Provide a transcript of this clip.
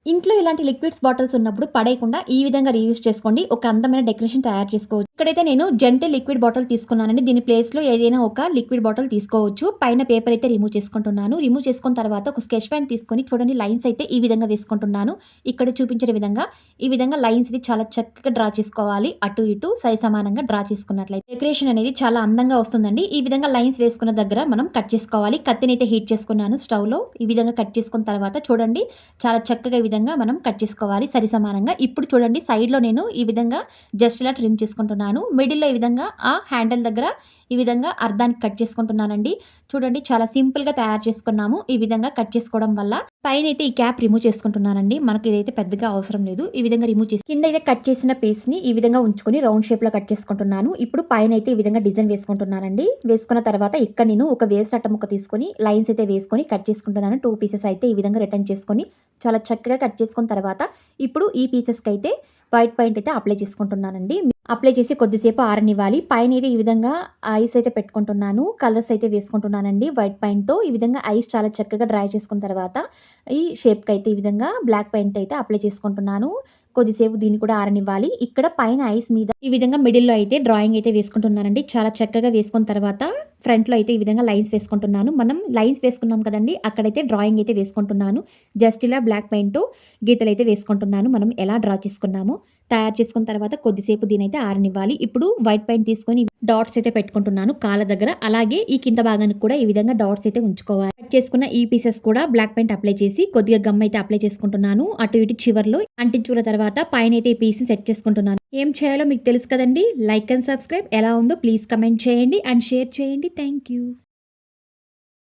ఇంట్లో ఇలాంటి liquids bottles ఉన్నప్పుడు పడేయకుండా ఈ విధంగా రీయూజ్ చేసుకోండి. ఒక అందమైన డెకరేషన్ తయారు చేసుకోవచ్చు. ఇక్కడైతే నేను జెంటిల్ లిక్విడ్ బాటిల్ తీసుకున్నానండి. దీని ప్లేస్‌లో ఏదైనా ఒక లిక్విడ్ బాటిల్ తీసుకోవచ్చు. పైన పేపర్ అయితే రిమూవ్ చేసుకుంటున్నాను. రిమూవ్ చేసుకున్న తర్వాత ఒక స్కెచ్ పెన్ తీసుకొని చూడండి లైన్స్ అయితే ఈ విధంగా వేసుకుంటున్నాను. ఇక్కడ చూపించిన విధంగా ఈ విధంగా లైన్స్ ఇది చాలా చక్కగా డ్రా చేసుకోవాలి. అటు ఇటు సమానంగా డ్రా చేసుకున్నట్లయితే డెకరేషన్ అనేది చాలా అందంగా వస్తుందండి. ఈ విధంగా లైన్స్ వేసుకున్న దగ్గర మనం కట్ చేసుకోవాలి. కత్తినైతే హీట్ చేసుకున్నాను స్టవ్‌లో. ఈ విధంగా కట్ చేసుకున్న తర్వాత చూడండి చాలా చక్కగా ఈ విధంగా మనం కట్ చేసుకోవాలి సమానంగా. ఇప్పుడు చూడండి సైడ్‌లో నేను ఈ విధంగా జస్ట్ ఇలా ట్రిమ్ చేసుకుంటున్నాను. మిడిల్‌లో ఈ విధంగా ఆ హ్యాండిల్ దగ్గర ఈ విధంగా అర్ధానికి కట్ చేసుకుంటున్నానండి. చూడండి చాలా సింపుల్‌గా తయారు చేసుకున్నాము. ఈ విధంగా కట్ చేసుకోవడం వల్ల పైనైతే ఈ క్యాప్ రిమూవ్ చేసుకుంటున్నానండి. మనకి ఇదైతే పెద్దగా అవసరం లేదు. ఈ విధంగా రిమూవ్ చేసి కిందైతే కట్ చేసిన పీస్‌ని ఈ విధంగా ఉంచుకొని రౌండ్ షేప్‌లో కట్ చేసుకుంటున్నాను. ఇప్పుడు పైనైతే ఈ విధంగా డిజైన్ వేసుకుంటున్నానండి. వేసుకున్న తర్వాత ఇక్కడ నేను ఒక వేస్ట్ అట్ట ముక్క తీసుకొని లైన్స్ అయితే వేసుకొని కట్ చేసుకుంటున్నాను. 2 పీసెస్ అయితే ఈ విధంగా రిటర్న్ చేసుకొని చాలా చక్కగా కట్ చేసుకున్న తర్వాత ఇప్పుడు ఈ పీసెస్‌కి అయితే వైట్ పెయింట్ అయితే అప్లై చేసుకుంటున్నానండి. అప్లై చేసి కొద్దిసేపు ఆరనివ్వాలి. పైనైతే ఈ విధంగా ఐస్ అయితే పెట్టుకుంటున్నాను. కలర్స్ అయితే వేసుకుంటున్నానండి వైట్ పెయింట్‌తో. ఈ విధంగా ఐస్ చాలా చక్కగా డ్రై చేసుకున్న తర్వాత ఈ షేప్‌కి అయితే ఈ విధంగా బ్లాక్ పెయింట్ అయితే అప్లై చేసుకుంటున్నాను. కొద్దిసేపు దీన్ని కూడా ఆరనివ్వాలి. ఇక్కడ పైన ఐస్ మీద ఈ విధంగా మిడిల్‌లో అయితే డ్రాయింగ్ అయితే వేసుకుంటున్నానండి. చాలా చక్కగా వేసుకున్న తర్వాత ఫ్రంట్‌లో అయితే ఈ విధంగా లైన్స్ వేసుకుంటున్నాను. మనం లైన్స్ వేసుకున్నాం కదండీ! అక్కడైతే డ్రాయింగ్ అయితే వేసుకుంటున్నాను. జస్ట్ ఇలా బ్లాక్ పెయింట్‌తో గీతలైతే వేసుకుంటున్నాను. మనం ఎలా డ్రా చేసుకున్నామో తయారు చేసుకున్న తర్వాత కొద్దిసేపు దీనైతే ఆరనివ్వాలి. ఇప్పుడు వైట్ పెయింట్ తీసుకొని డాట్స్ అయితే పెట్టుకుంటున్నాను కాళ్ళ దగ్గర. అలాగే ఈ కింద భాగానికి కూడా ఈ విధంగా డాట్స్ అయితే ఉంచుకోవాలి. కట్ చేసుకున్న ఈ పీసెస్ కూడా బ్లాక్ పెయింట్ అప్లై చేసి కొద్దిగా గమ్ అయితే అప్లై చేసుకుంటున్నాను. అటు ఇటు చివర్లో అంటించుకున్న తర్వాత పైనైతే ఈ పీస్‌ని సెట్ చేసుకుంటున్నాను. ఏం చేయాలో మీకు తెలుసు కదండీ! Like and subscribe. ఎలా ఉందో ప్లీజ్ కమెంట్ చేయండి అండ్ షేర్ చేయండి. Thank you.